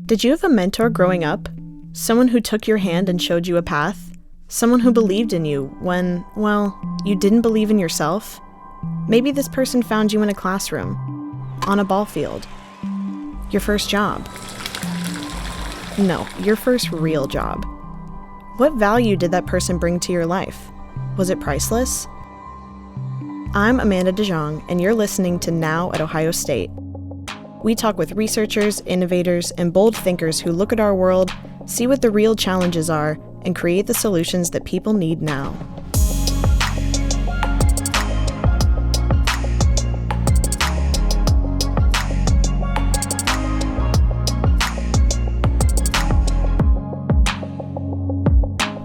Did you have a mentor growing up? Someone who took your hand and showed you a path? Someone who believed in you when, well, you didn't believe in yourself? Maybe this person found you in a classroom, on a ball field. Your first job. No, your first real job. What value did that person bring to your life? Was it priceless? I'm Amanda DeJong, and you're listening to Now at Ohio State. We talk with researchers, innovators, and bold thinkers who look at our world, see what the real challenges are, and create the solutions that people need now.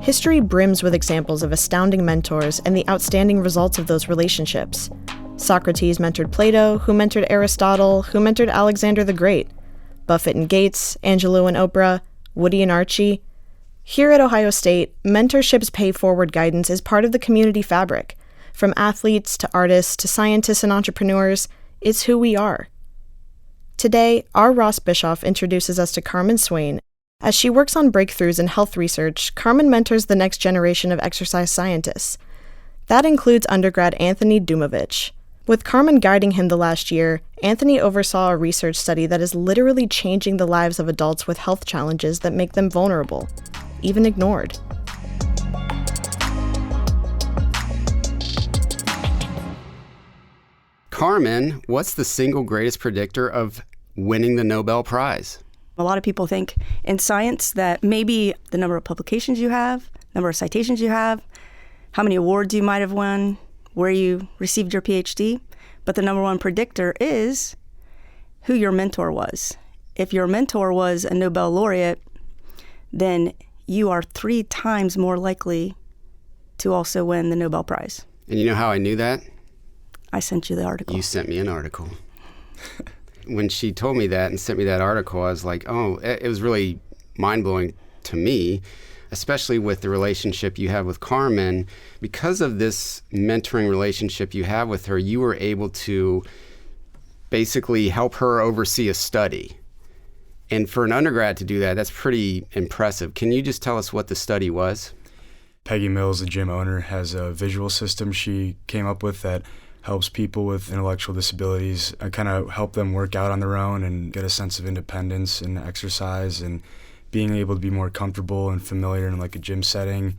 History brims with examples of astounding mentors and the outstanding results of those relationships. Socrates mentored Plato, who mentored Aristotle, who mentored Alexander the Great. Buffett and Gates, Angelo and Oprah, Woody and Archie. Here at Ohio State, Mentorship's pay-forward guidance is part of the community fabric. From athletes to artists to scientists and entrepreneurs, it's who we are. Today, our Ross Bischoff introduces us to Carmen Swain. As she works on breakthroughs in health research, Carmen mentors the next generation of exercise scientists. That includes undergrad Anthony Dumovich. With Carmen guiding him the last year, Anthony oversaw a research study that is literally changing the lives of adults with health challenges that make them vulnerable, even ignored. Carmen, what's the single greatest predictor of winning the Nobel Prize? A lot of people think in science that maybe the number of publications you have, number of citations you have, how many awards you might have won, where you received your PhD, but the number one predictor is who your mentor was. If your mentor was a Nobel laureate, then you are 3 times more likely to also win the Nobel Prize. And you know how I knew that? I sent you the article. You sent me an article. When she told me that and sent me that article, I was like, oh, it was really mind-blowing to me, especially with the relationship you have with Carmen. Because of this mentoring relationship you have with her, you were able to basically help her oversee a study. And for an undergrad to do that, that's pretty impressive. Can you just tell us what the study was? Peggy Mills, the gym owner, has a visual system she came up with that helps people with intellectual disabilities kind of help them work out on their own and get a sense of independence in exercise and being able to be more comfortable and familiar in like a gym setting,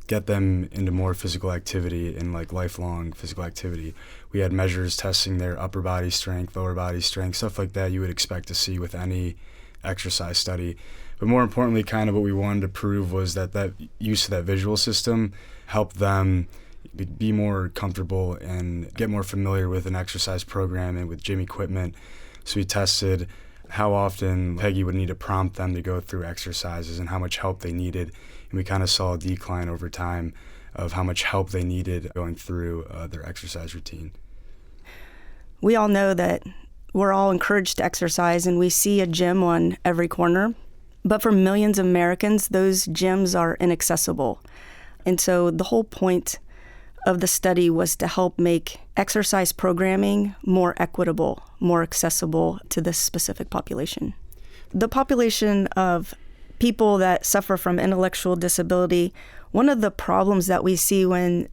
get them into more physical activity and like lifelong physical activity. We had measures testing their upper body strength, lower body strength, stuff like that you would expect to see with any exercise study. But more importantly, kind of what we wanted to prove was that use of that visual system helped them be more comfortable and get more familiar with an exercise program and with gym equipment. So we tested how often Peggy would need to prompt them to go through exercises and how much help they needed. And we kind of saw a decline over time of how much help they needed going through their exercise routine. We all know that we're all encouraged to exercise and we see a gym on every corner. But for millions of Americans, those gyms are inaccessible. And so the whole point of the study was to help make exercise programming more equitable, more accessible to this specific population. The population of people that suffer from intellectual disability, one of the problems that we see when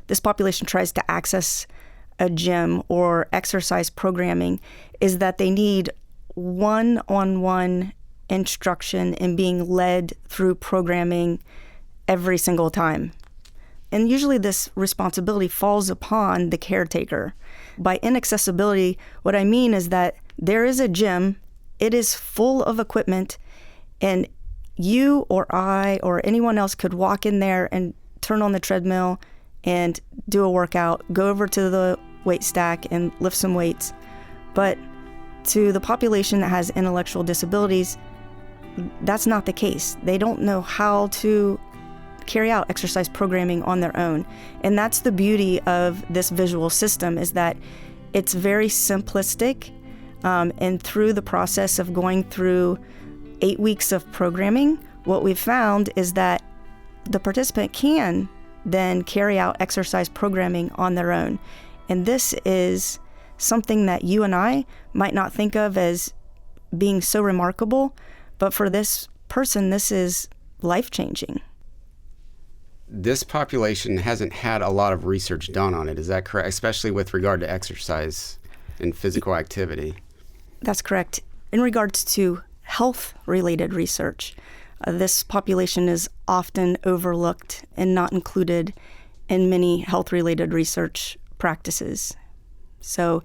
this population tries to access a gym or exercise programming is that they need one-on-one instruction and being led through programming every single time. And usually this responsibility falls upon the caretaker. By inaccessibility, what I mean is that there is a gym, it is full of equipment, and you or I or anyone else could walk in there and turn on the treadmill and do a workout, go over to the weight stack and lift some weights. But to the population that has intellectual disabilities, that's not the case. They don't know how to carry out exercise programming on their own. And that's the beauty of this visual system, is that it's very simplistic. And through the process of going through 8 weeks of programming, what we've found is that the participant can then carry out exercise programming on their own. And this is something that you and I might not think of as being so remarkable, but for this person, this is life-changing. This population hasn't had a lot of research done on it, is that correct? Especially with regard to exercise and physical activity. That's correct. In regards to health-related research, this population is often overlooked and not included in many health-related research practices. So,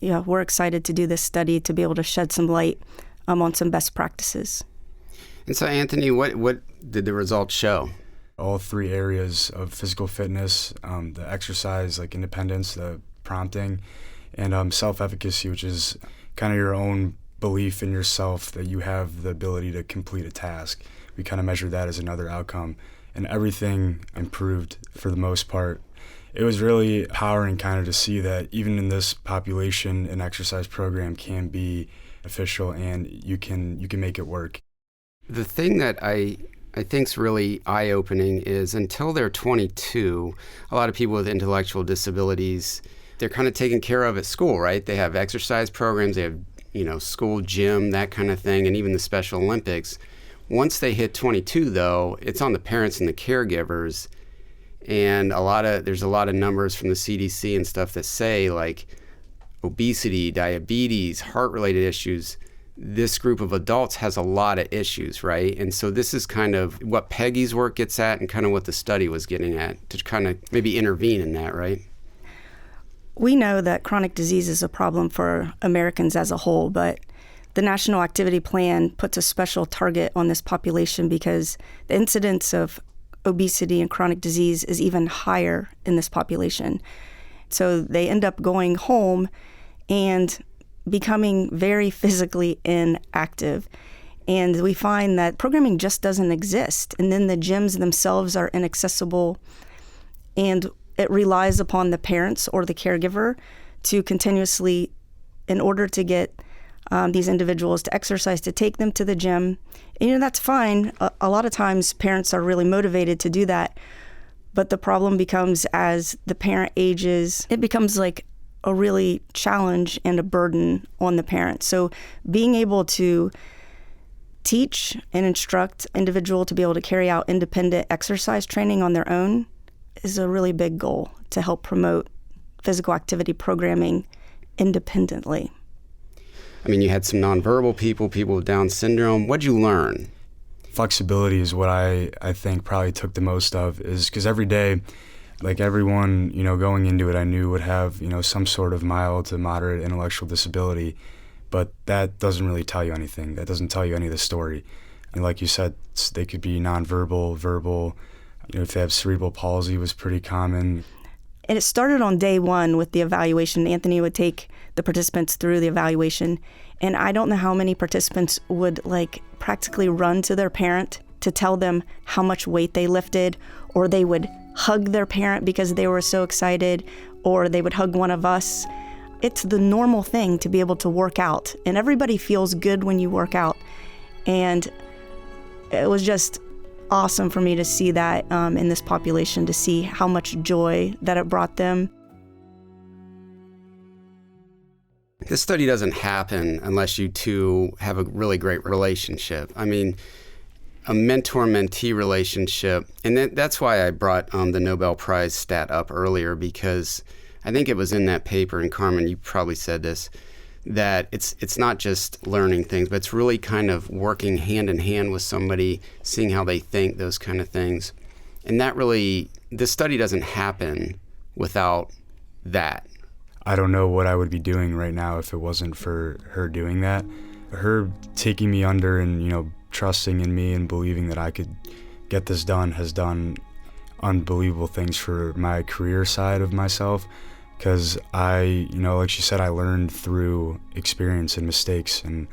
yeah, we're excited to do this study to be able to shed some light on some best practices. And so, Anthony, what did the results show? All three areas of physical fitness, the exercise, like independence, the prompting, and self-efficacy, which is kind of your own belief in yourself that you have the ability to complete a task. We kind of measured that as another outcome, and everything improved for the most part. It was really empowering kind of to see that even in this population, an exercise program can be official and you can make it work. The thing that I think is really eye-opening is until they're 22, a lot of people with intellectual disabilities, they're kind of taken care of at school, right? They have exercise programs, they have, school gym, that kind of thing, and even the Special Olympics. Once they hit 22, though, it's on the parents and the caregivers. And there's a lot of numbers from the CDC and stuff that say, like, obesity, diabetes, heart-related issues, this group of adults has a lot of issues, right? And so this is kind of what Peggy's work gets at and kind of what the study was getting at, to kind of maybe intervene in that, right? We know that chronic disease is a problem for Americans as a whole, but the National Activity Plan puts a special target on this population because the incidence of obesity and chronic disease is even higher in this population. So they end up going home and becoming very physically inactive. And we find that programming just doesn't exist. And then the gyms themselves are inaccessible, and it relies upon the parents or the caregiver to continuously, in order to get these individuals to exercise, to take them to the gym. And that's fine. A lot of times parents are really motivated to do that. But the problem becomes, as the parent ages, it becomes like a really challenge and a burden on the parent. So being able to teach and instruct individual to be able to carry out independent exercise training on their own is a really big goal to help promote physical activity programming independently. I mean, you had some nonverbal people with Down syndrome. What'd you learn? Flexibility is what I think probably took the most of, is because every day, like everyone, going into it, I knew would have, some sort of mild to moderate intellectual disability, but that doesn't really tell you anything. That doesn't tell you any of the story. And like you said, they could be nonverbal, verbal. If they have cerebral palsy was pretty common. And it started on day one with the evaluation. Anthony would take the participants through the evaluation. And I don't know how many participants would practically run to their parent to tell them how much weight they lifted, or they would hug their parent because they were so excited, or they would hug one of us. It's the normal thing to be able to work out, and everybody feels good when you work out. And it was just awesome for me to see that in this population, to see how much joy that it brought them. This study doesn't happen unless you two have a really great relationship. I mean, a mentor-mentee relationship, and that's why I brought the Nobel Prize stat up earlier, because I think it was in that paper, and Carmen, you probably said this, that it's not just learning things, but it's really kind of working hand in hand with somebody, seeing how they think, those kind of things. And that really, this study doesn't happen without that. I don't know what I would be doing right now if it wasn't for her doing that. Her taking me under and, trusting in me and believing that I could get this done has done unbelievable things for my career side of myself. Because like she said, I learned through experience and mistakes, and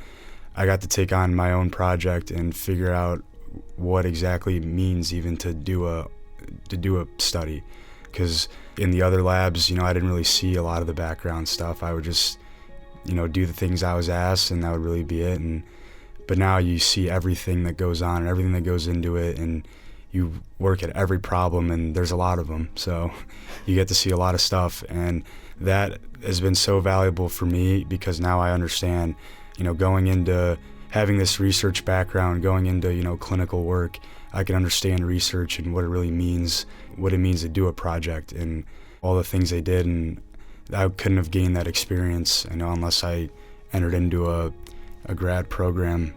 I got to take on my own project and figure out what exactly it means even to do a study. Because in the other labs, I didn't really see a lot of the background stuff. I would just, do the things I was asked, and that would really be it. But now you see everything that goes on and everything that goes into it, and you work at every problem, and there's a lot of them. So you get to see a lot of stuff. And that has been so valuable for me, because now I understand, going into having this research background, going into, clinical work, I can understand research and what it really means, what it means to do a project and all the things they did. And I couldn't have gained that experience, unless I entered into a grad program,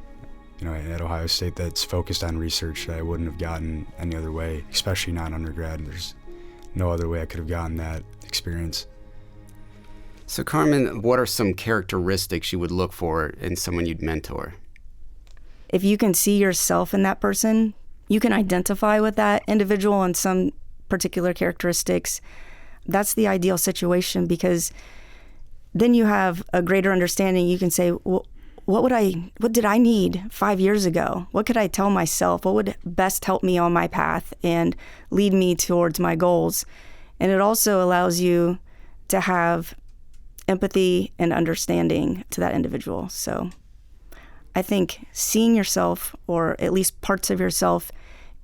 at Ohio State that's focused on research that I wouldn't have gotten any other way, especially not undergrad. There's no other way I could have gotten that experience. So Carmen, what are some characteristics you would look for in someone you'd mentor? If you can see yourself in that person, you can identify with that individual and some particular characteristics, that's the ideal situation, because then you have a greater understanding. You can say, well, what did I need 5 years ago? What could I tell myself? What would best help me on my path and lead me towards my goals? And it also allows you to have empathy and understanding to that individual. So I think seeing yourself, or at least parts of yourself,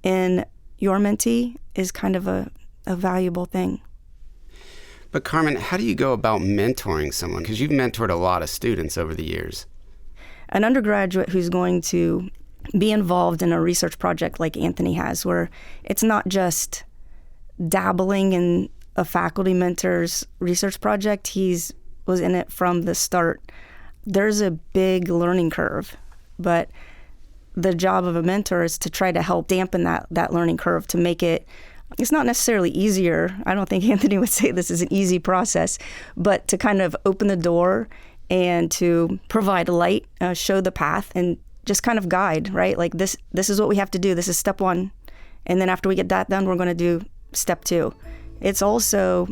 in your mentee is kind of a valuable thing. But Carmen, how do you go about mentoring someone? Because you've mentored a lot of students over the years. An undergraduate who's going to be involved in a research project like Anthony has, where it's not just dabbling in a faculty mentor's research project, was in it from the start. There's a big learning curve, but the job of a mentor is to try to help dampen that learning curve, to make it's not necessarily easier. I don't think Anthony would say this is an easy process, but to kind of open the door and to provide light, show the path, and just kind of guide, right? Like this is what we have to do. This is step one. And then after we get that done, we're going to do step two. It's also,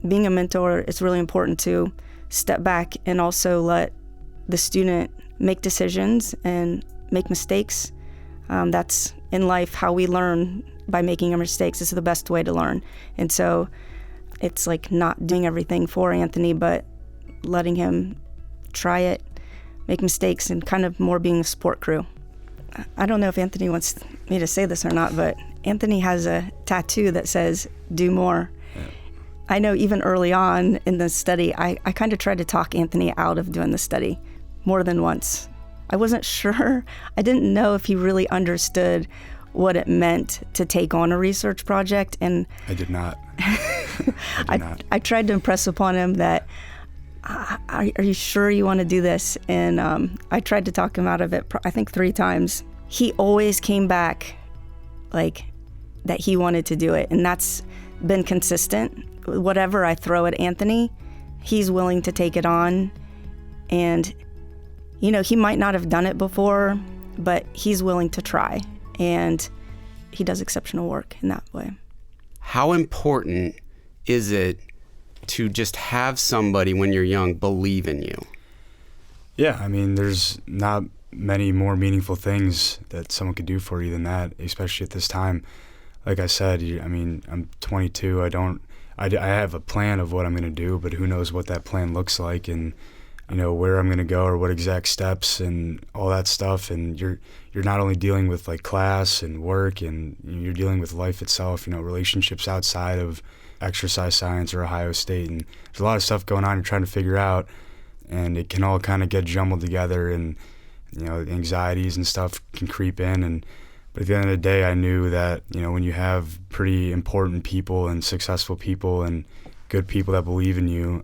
being a mentor, it's really important to step back and also let the student make decisions and make mistakes. That's in life how we learn, by making our mistakes. This is the best way to learn. And so it's like not doing everything for Anthony, but letting him try it, make mistakes, and kind of more being a support crew. I don't know if Anthony wants me to say this or not, but Anthony has a tattoo that says, "Do more." Yeah. I know even early on in the study, I kind of tried to talk Anthony out of doing the study more than once. I wasn't sure. I didn't know if he really understood what it meant to take on a research project. And I did not. I tried to impress upon him that, are you sure you want to do this? And I tried to talk him out of it, I think 3 times. He always came back like that he wanted to do it. And that's been consistent. Whatever I throw at Anthony, he's willing to take it on. And, he might not have done it before, but he's willing to try. And he does exceptional work in that way. How important is it to just have somebody when you're young believe in you? Yeah, I mean, there's not many more meaningful things that someone could do for you than that, especially at this time. Like I said, I'm 22. I have a plan of what I'm going to do, but who knows what that plan looks like, and where I'm going to go, or what exact steps and all that stuff. And you're not only dealing with like class and work, and you're dealing with life itself, relationships outside of exercise science or Ohio State. And there's a lot of stuff going on you're trying to figure out, and it can all kind of get jumbled together, and anxieties and stuff can creep in. But at the end of the day, I knew that, when you have pretty important people and successful people and good people that believe in you,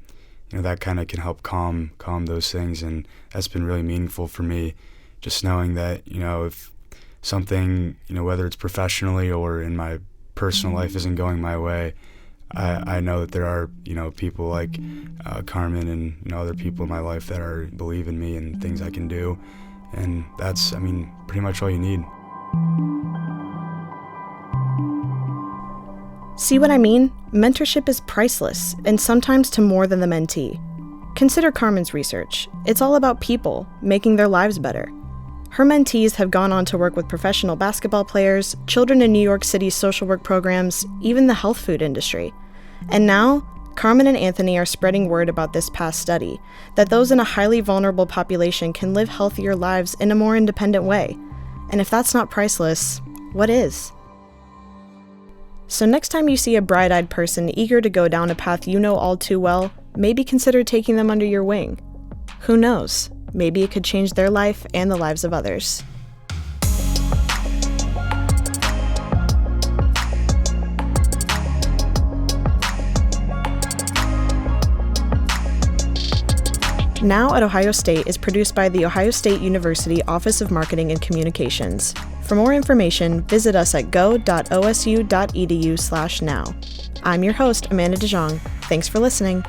that kind of can help calm those things. And that's been really meaningful for me, just knowing that, if something, whether it's professionally or in my personal life isn't going my way, I know that there are, people like Carmen and other people in my life that believe in me and things I can do. And that's, pretty much all you need. See what I mean? Mentorship is priceless, and sometimes to more than the mentee. Consider Carmen's research. It's all about people, making their lives better. Her mentees have gone on to work with professional basketball players, children in New York City's social work programs, even the health food industry. And now, Carmen and Anthony are spreading word about this past study, that those in a highly vulnerable population can live healthier lives in a more independent way. And if that's not priceless, what is? So next time you see a bright-eyed person eager to go down a path you know all too well, maybe consider taking them under your wing. Who knows? Maybe it could change their life and the lives of others. Now at Ohio State is produced by the Ohio State University Office of Marketing and Communications. For more information, visit us at go.osu.edu/now. I'm your host, Amanda DeJong. Thanks for listening.